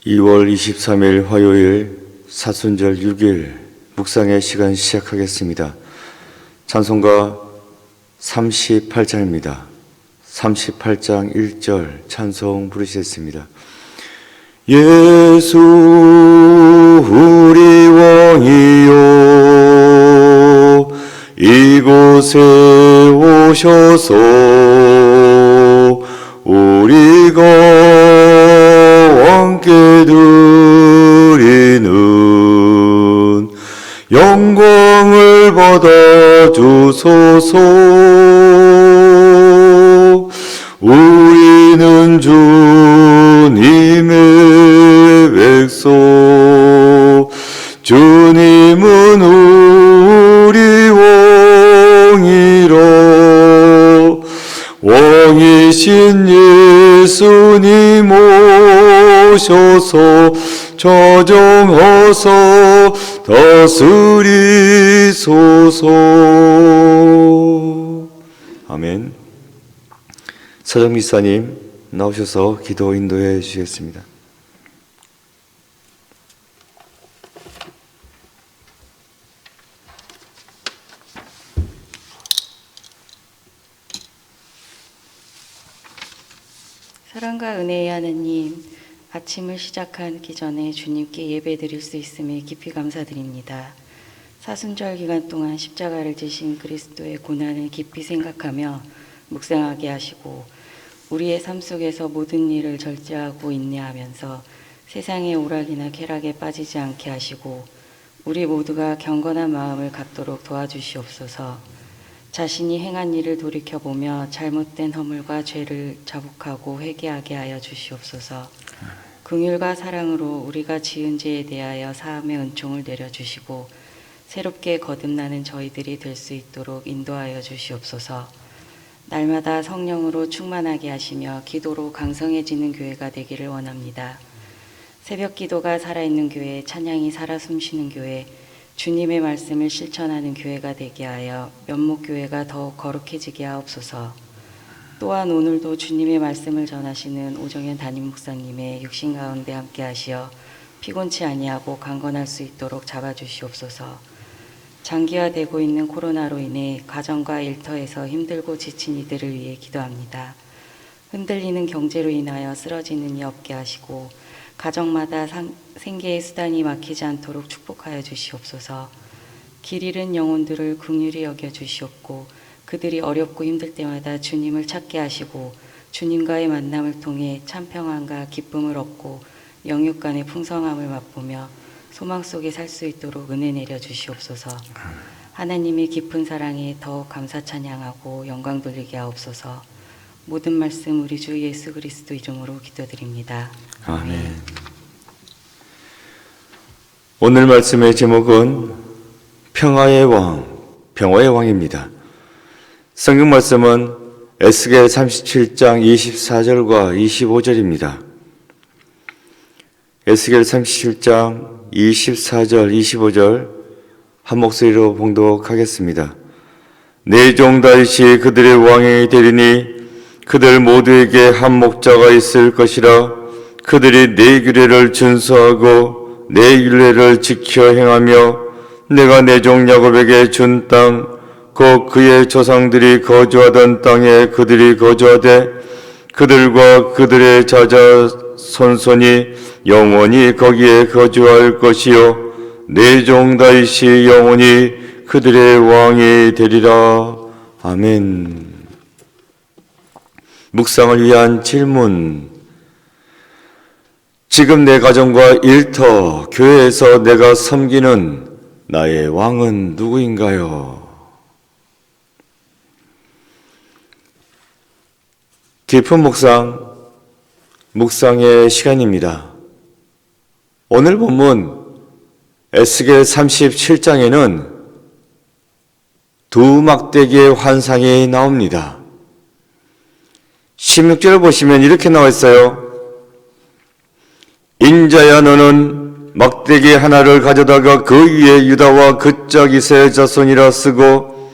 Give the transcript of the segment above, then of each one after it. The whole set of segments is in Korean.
2월 23일 화요일 사순절 6일 묵상의 시간 시작하겠습니다. 찬송가 38장입니다. 38장 1절 찬송 부르시겠습니다. 예수 우리 왕이요 이곳에 오셔서 우리가 왕께 드리는 영광을 받아 주소서. 우리는 주님의 백성, 주님은 우리 왕이라. 왕이신 예수님 오셔서 조정하사 다스리소서. 아멘. 서정미사님 나오셔서 기도 인도해 주시겠습니다. 사랑과 은혜의 하나님, 아침을 시작하기 전에 주님께 예배드릴 수 있음에 깊이 감사드립니다. 사순절 기간 동안 십자가를 지신 그리스도의 고난을 깊이 생각하며 묵상하게 하시고 우리의 삶 속에서 모든 일을 절제하고 인내하면서 세상의 오락이나 쾌락에 빠지지 않게 하시고 우리 모두가 경건한 마음을 갖도록 도와주시옵소서. 자신이 행한 일을 돌이켜보며 잘못된 허물과 죄를 자복하고 회개하게 하여 주시옵소서. 긍휼과 사랑으로 우리가 지은 죄에 대하여 사함의 은총을 내려주시고 새롭게 거듭나는 저희들이 될 수 있도록 인도하여 주시옵소서. 날마다 성령으로 충만하게 하시며 기도로 강성해지는 교회가 되기를 원합니다. 새벽 기도가 살아있는 교회, 찬양이 살아 숨쉬는 교회, 주님의 말씀을 실천하는 교회가 되게 하여 면목교회가 더욱 거룩해지게 하옵소서. 또한 오늘도 주님의 말씀을 전하시는 오정현 담임 목사님의 육신 가운데 함께 하시어 피곤치 아니하고 강건할 수 있도록 잡아주시옵소서. 장기화되고 있는 코로나로 인해 가정과 일터에서 힘들고 지친 이들을 위해 기도합니다. 흔들리는 경제로 인하여 쓰러지는 이 없게 하시고 가정마다 생계의 수단이 막히지 않도록 축복하여 주시옵소서. 길 잃은 영혼들을 긍휼히 여겨 주시옵고 그들이 어렵고 힘들 때마다 주님을 찾게 하시고 주님과의 만남을 통해 참 평안과 기쁨을 얻고 영육 간의 풍성함을 맛보며 소망 속에 살 수 있도록 은혜 내려 주시옵소서. 하나님의 깊은 사랑에 더욱 감사 찬양하고 영광 돌리게 하옵소서. 모든 말씀 우리 주 예수 그리스도 이름으로 기도드립니다. 아멘. 오늘 말씀의 제목은 평화의 왕, 평화의 왕입니다. 성경 말씀은 에스겔 37장 24절과 25절입니다. 에스겔 37장 24절, 25절 한 목소리로 봉독하겠습니다. 내 종 다윗이 그들의 왕이 되리니 그들 모두에게 한 목자가 있을 것이라. 그들이 내 규례를 준수하고 내 율례를 지켜 행하며 내가 내 종 야곱에게 준 땅, 곧 그의 조상들이 거주하던 땅에 그들이 거주하되 그들과 그들의 자손손이 영원히 거기에 거주할 것이요 내 종 다윗이 영원히 그들의 왕이 되리라. 아멘. 묵상을 위한 질문. 지금 내 가정과 일터, 교회에서 내가 섬기는 나의 왕은 누구인가요? 깊은 묵상의 시간입니다. 오늘 본문 에스겔 37장에는 두 막대기의 환상이 나옵니다. 16절을 보시면 이렇게 나와 있어요. 인자야 너는 막대기 하나를 가져다가 그 위에 유다와 그짝 이스라엘 자손이라 쓰고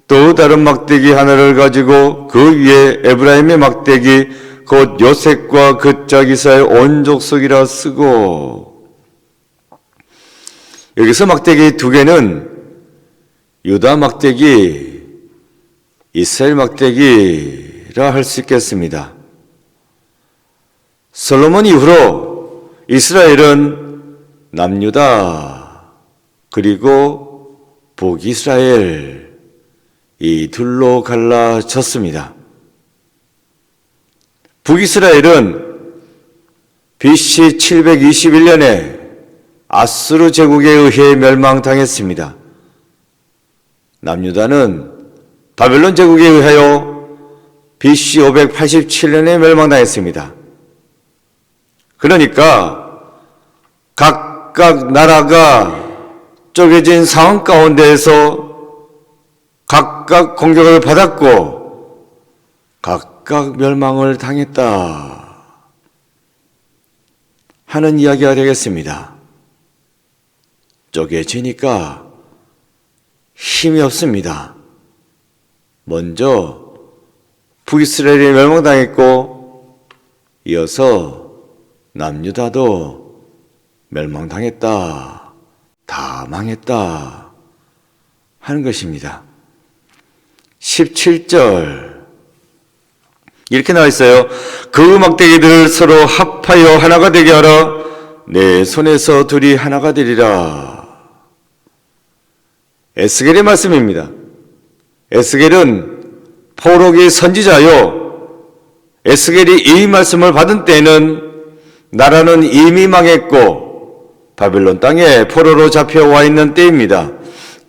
또 다른 막대기 하나를 가지고 그 위에 에브라임의 막대기 곧 요셉과 그 짝 이스라엘 온 족속이라 쓰고, 여기서 막대기 두 개는 유다 막대기, 이스라엘 막대기라 할 수 있겠습니다. 솔로몬 이후로 이스라엘은 남유다 그리고 북이스라엘 이 둘로 갈라졌습니다. 북이스라엘은 BC 721년에 아수르 제국에 의해 멸망당했습니다. 남유다는 바벨론 제국에 의하여 BC 587년에 멸망당했습니다. 그러니까 각각 나라가 쪼개진 상황 가운데에서 각각 공격을 받았고 각각 멸망을 당했다 하는 이야기가 되겠습니다. 쪼개지니까 힘이 없습니다. 먼저 북이스라엘이 멸망당했고 이어서 남유다도 멸망당했다, 다 망했다 하는 것입니다. 17절 이렇게 나와 있어요. 그 막대기들을 서로 합하여 하나가 되게 하라. 내 손에서 둘이 하나가 되리라. 에스겔의 말씀입니다. 에스겔은 포로기 선지자요. 에스겔이 이 말씀을 받은 때는 나라는 이미 망했고 바벨론 땅에 포로로 잡혀와 있는 때입니다.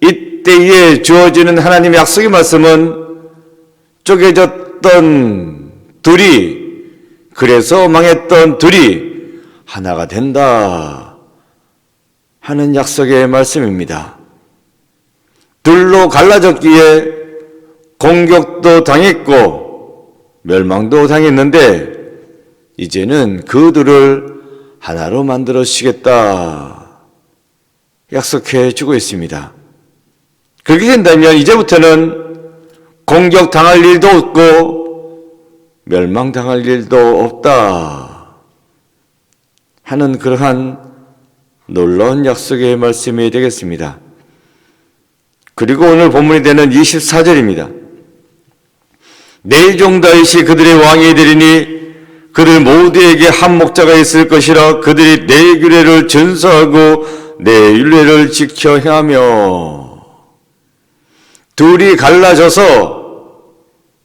이때에 주어지는 하나님의 약속의 말씀은 쪼개졌던 둘이, 그래서 망했던 둘이 하나가 된다 하는 약속의 말씀입니다. 둘로 갈라졌기에 공격도 당했고 멸망도 당했는데 이제는 그 둘을 하나로 만들어 주시겠다 약속해 주고 있습니다. 그렇게 된다면 이제부터는 공격당할 일도 없고 멸망당할 일도 없다 하는 그러한 놀라운 약속의 말씀이 되겠습니다. 그리고 오늘 본문이 되는 24절입니다. 내 종 다윗이 그들의 왕이 되리니 그들 모두에게 한 목자가 있을 것이라. 그들이 내 규례를 준수하고 내 율례를 지켜 행하며. 둘이 갈라져서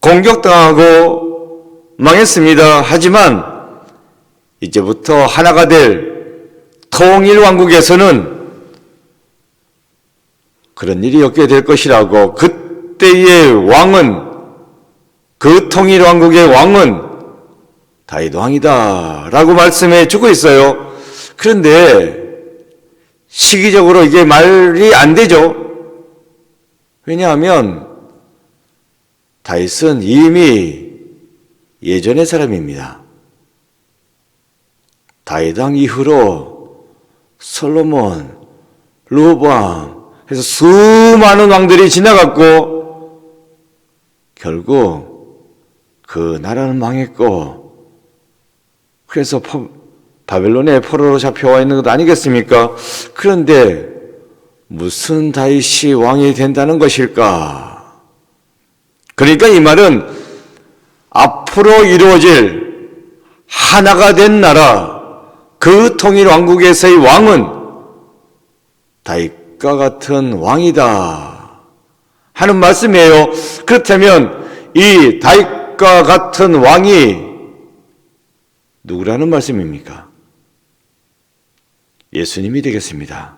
공격당하고 망했습니다. 하지만 이제부터 하나가 될 통일 왕국에서는 그런 일이 없게 될 것이라고, 그때의 왕은, 그 통일 왕국의 왕은 다윗 왕이다 라고 말씀해 주고 있어요. 그런데 시기적으로 이게 말이 안 되죠. 왜냐하면 다윗은 이미 예전의 사람입니다. 다윗 왕 이후로 솔로몬, 르호보암 해서 수많은 왕들이 지나갔고 결국 그 나라는 망했고, 그래서 바벨론에 포로로 잡혀와 있는 것 아니겠습니까? 그런데 무슨 다윗이 왕이 된다는 것일까? 그러니까 이 말은 앞으로 이루어질 하나가 된 나라, 그 통일 왕국에서의 왕은 다윗과 같은 왕이다 하는 말씀이에요. 그렇다면 이 다윗과 같은 왕이 누구라는 말씀입니까? 예수님이 되겠습니다.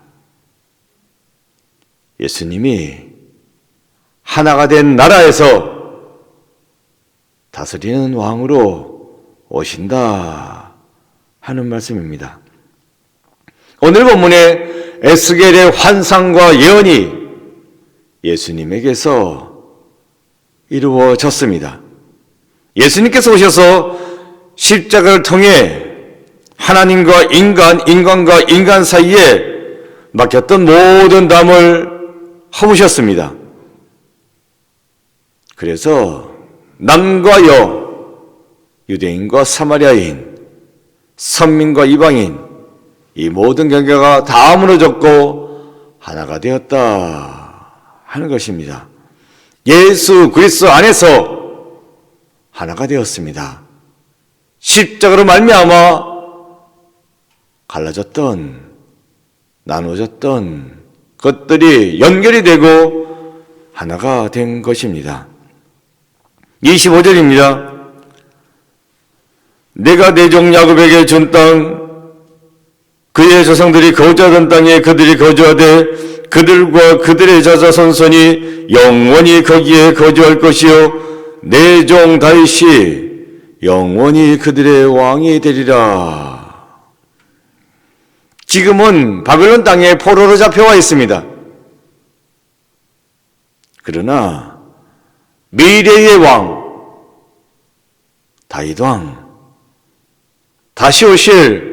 예수님이 하나가 된 나라에서 다스리는 왕으로 오신다 하는 말씀입니다. 오늘 본문에 에스겔의 환상과 예언이 예수님에게서 이루어졌습니다. 예수님께서 오셔서 십자가를 통해 하나님과 인간, 인간과 인간 사이에 막혔던 모든 담을 허무셨습니다. 그래서 남과 여, 유대인과 사마리아인, 선민과 이방인, 이 모든 경계가 다 무너졌고 하나가 되었다 하는 것입니다. 예수 그리스도 안에서 하나가 되었습니다. 십자가로 말미암아 갈라졌던, 나누어졌던 것들이 연결이 되고 하나가 된 것입니다. 25절입니다. 내가 내 종 야곱에게 준 땅, 그의 조상들이 거주하던 땅에 그들이 거주하되 그들과 그들의 자자손손이 영원히 거기에 거주할 것이요 내 종 다윗이 영원히 그들의 왕이 되리라. 지금은 바벨론 땅에 포로로 잡혀와 있습니다. 그러나 미래의 왕, 다윗 왕, 다시 오실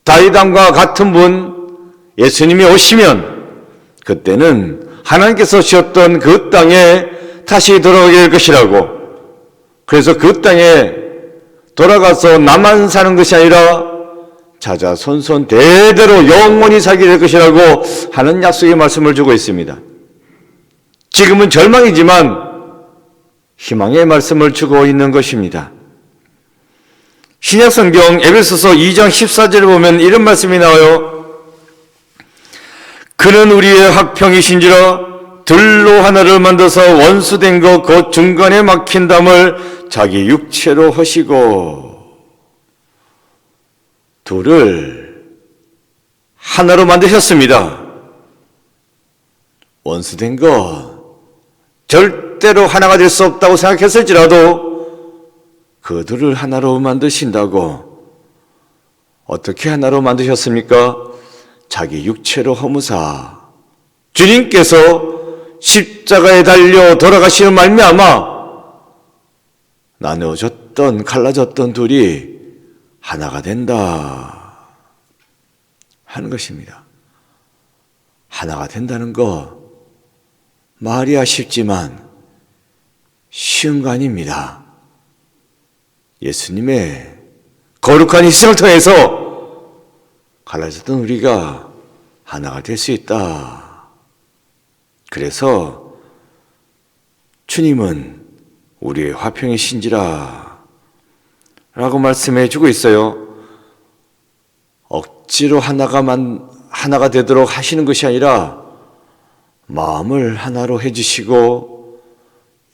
다윗 왕과 같은 분 예수님이 오시면 그때는 하나님께서 주셨던 그 땅에 다시 돌아오게 될 것이라고, 그래서 그 땅에 돌아가서 나만 사는 것이 아니라 자자손손 대대로 영원히 살게 될 것이라고 하는 약속의 말씀을 주고 있습니다. 지금은 절망이지만 희망의 말씀을 주고 있는 것입니다. 신약성경 에베소서 2장 14절을 보면 이런 말씀이 나와요. 그는 우리의 학평이신지라 들로 하나를 만들어서 원수된 것 곧 중간에 막힌 담을 자기 육체로 하시고, 둘을 하나로 만드셨습니다. 원수된 것, 절대로 하나가 될 수 없다고 생각했을지라도 그 둘을 하나로 만드신다고. 어떻게 하나로 만드셨습니까? 자기 육체로 허무사 주님께서 십자가에 달려 돌아가시는 말미암아 나누어졌던, 갈라졌던 둘이 하나가 된다 하는 것입니다. 하나가 된다는 거 말이야 쉽지만 쉬운 거 아닙니다. 예수님의 거룩한 희생을 통해서 갈라졌던 우리가 하나가 될 수 있다. 그래서 주님은 우리의 화평이신지라 라고 말씀해 주고 있어요. 억지로 하나가 되도록 하시는 것이 아니라 마음을 하나로 해주시고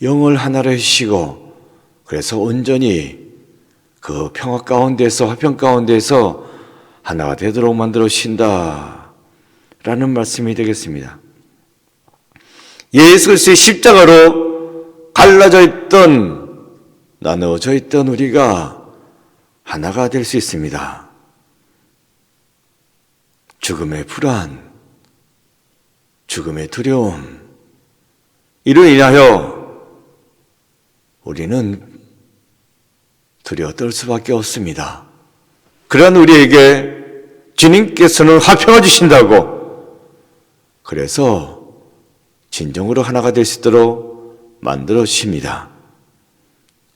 영을 하나로 해주시고, 그래서 온전히 그 평화 가운데서, 화평 가운데서 하나가 되도록 만들어 주신다 라는 말씀이 되겠습니다. 예수 그리스도의 십자가로 갈라져 있던, 나누어져 있던 우리가 하나가 될 수 있습니다. 죽음의 불안, 죽음의 두려움, 이로 인하여 우리는 두려워 떨 수밖에 없습니다. 그러한 우리에게 주님께서는 화평을 주신다고, 그래서 진정으로 하나가 될 수 있도록 만들어 주십니다.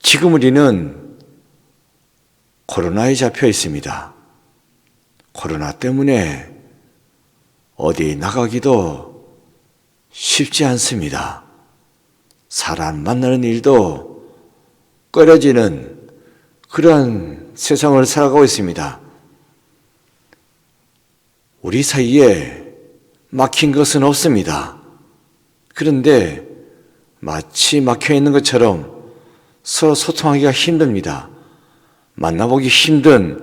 지금 우리는 코로나에 잡혀 있습니다. 코로나 때문에 어디 나가기도 쉽지 않습니다. 사람 만나는 일도 꺼려지는 그러한 세상을 살아가고 있습니다. 우리 사이에 막힌 것은 없습니다. 그런데 마치 막혀 있는 것처럼 서로 소통하기가 힘듭니다. 만나보기 힘든,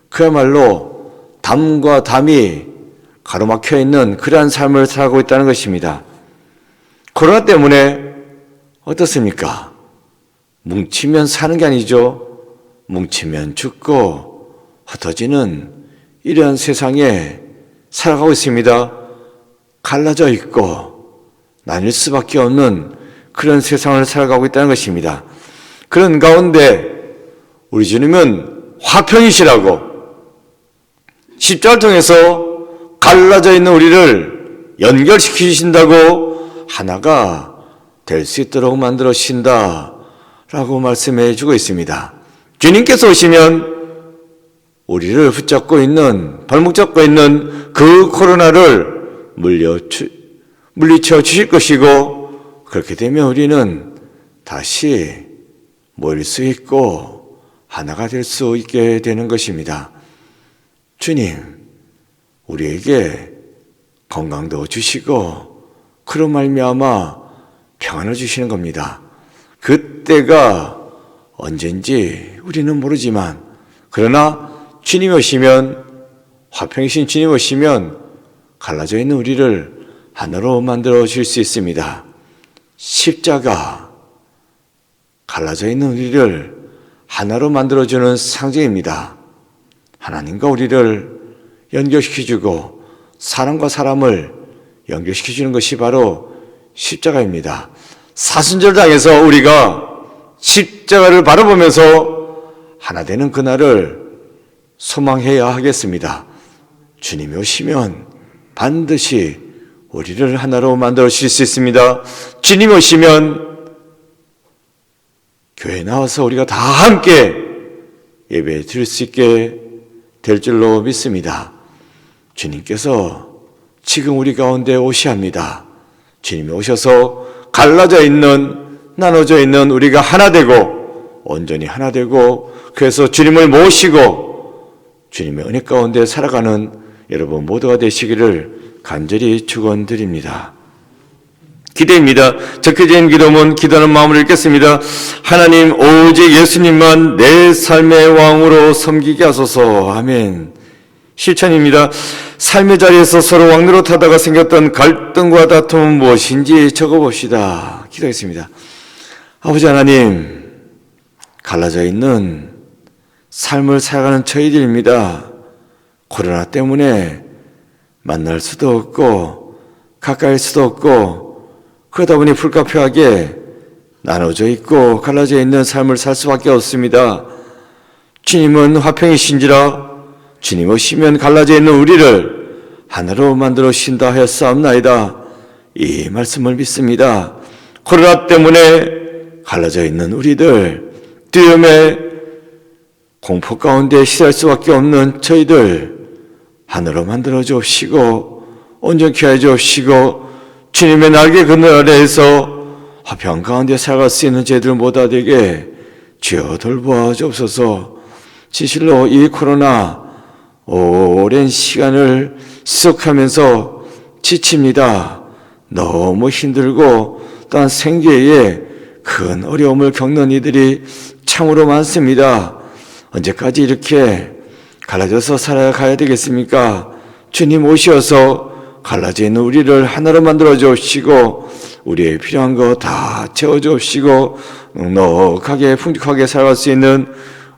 그야말로 담과 담이 가로막혀 있는 그러한 삶을 살아가고 있다는 것입니다. 코로나 때문에 어떻습니까? 뭉치면 사는 게 아니죠. 뭉치면 죽고 흩어지는 이러한 세상에 살아가고 있습니다. 갈라져 있고 나뉠 수밖에 없는 그런 세상을 살아가고 있다는 것입니다. 그런 가운데 우리 주님은 화평이시라고, 십자가를 통해서 갈라져 있는 우리를 연결시키신다고, 하나가 될 수 있도록 만들어 주신다 라고 말씀해 주고 있습니다. 주님께서 오시면 우리를 붙잡고 있는, 발목 잡고 있는 그 코로나를 물리쳐 주실 것이고, 그렇게 되면 우리는 다시 모일 수 있고 하나가 될 수 있게 되는 것입니다. 주님, 우리에게 건강도 주시고 그로 말미암아 평안을 주시는 겁니다. 그때가 언젠지 우리는 모르지만, 그러나 주님 오시면, 화평이신 주님 오시면 갈라져 있는 우리를 하나로 만들어 주실 수 있습니다. 십자가, 갈라져 있는 우리를 하나로 만들어주는 상징입니다. 하나님과 우리를 연결시켜주고 사람과 사람을 연결시켜주는 것이 바로 십자가입니다. 사순절 당에서 우리가 십자가를 바라보면서 하나 되는 그날을 소망해야 하겠습니다. 주님이 오시면 반드시 우리를 하나로 만들어 주실 수 있습니다. 주님이 오시면 교회에 나와서 우리가 다 함께 예배 드릴 수 있게 될 줄로 믿습니다. 주님께서 지금 우리 가운데 오셔야 합니다. 주님이 오셔서 갈라져 있는, 나눠져 있는 우리가 하나 되고, 온전히 하나 되고, 그래서 주님을 모시고 주님의 은혜 가운데 살아가는 여러분 모두가 되시기를 간절히 축원드립니다. 기도입니다. 적혀져 있는 기도문, 기도하는 마음으로 읽겠습니다. 하나님, 오직 예수님만 내 삶의 왕으로 섬기게 하소서. 아멘. 실천입니다. 삶의 자리에서 서로 왕노릇하다가 생겼던 갈등과 다툼은 무엇인지 적어봅시다. 기도했습니다. 아버지 하나님, 갈라져 있는 삶을 살아가는 저희들입니다. 코로나 때문에 만날 수도 없고 가까이일 수도 없고, 그러다 보니 불가피하게 나눠져 있고 갈라져 있는 삶을 살 수밖에 없습니다. 주님은 화평이신지라 주님 오시면 갈라져 있는 우리를 하나로 만들어 주신다 하였사옵나이다. 이 말씀을 믿습니다. 코로나 때문에 갈라져 있는 우리들, 두려움의 공포 가운데 시달 수밖에 없는 저희들 하나로 만들어 주옵시고 온전케 하여 주옵시고, 주님의 날개 그늘 아래에서 화평 가운데 살아갈 수 있는 저희들 모두 되게 주여 돌보아 주옵소서. 진실로 이 코로나 오랜 시간을 지속하면서 지칩니다. 너무 힘들고 또한 생계에 큰 어려움을 겪는 이들이 참으로 많습니다. 언제까지 이렇게 갈라져서 살아가야 되겠습니까? 주님 오셔서 갈라져 있는 우리를 하나로 만들어 주옵시고 우리의 필요한 거 다 채워 주옵시고 넉넉하게 풍족하게 살아갈 수 있는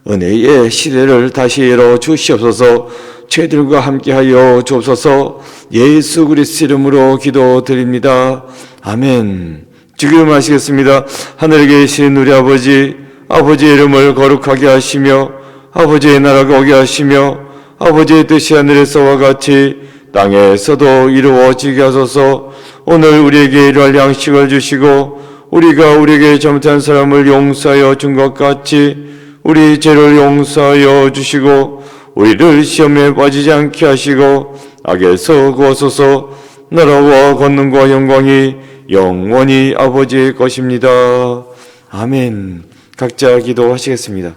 은혜의 시대를 다시 열어 주시옵소서. 저희들과 함께하여 주옵소서. 예수 그리스도 이름으로 기도드립니다. 아멘. 지금 하시겠습니다. 하늘에 계신 우리 아버지, 아버지의 이름을 거룩하게 하시며 아버지의 나라가 오게 하시며 아버지의 뜻이 하늘에서와 같이 땅에서도 이루어지게 하소서. 오늘 우리에게 일할 양식을 주시고 우리가 우리에게 잘못한 사람을 용서하여 준 것 같이 우리 죄를 용서하여 주시고 우리를 시험에 빠지지 않게 하시고 악에서 구하소서. 나라와 권능과 영광이 영원히 아버지의 것입니다. 아멘. 각자 기도하시겠습니다.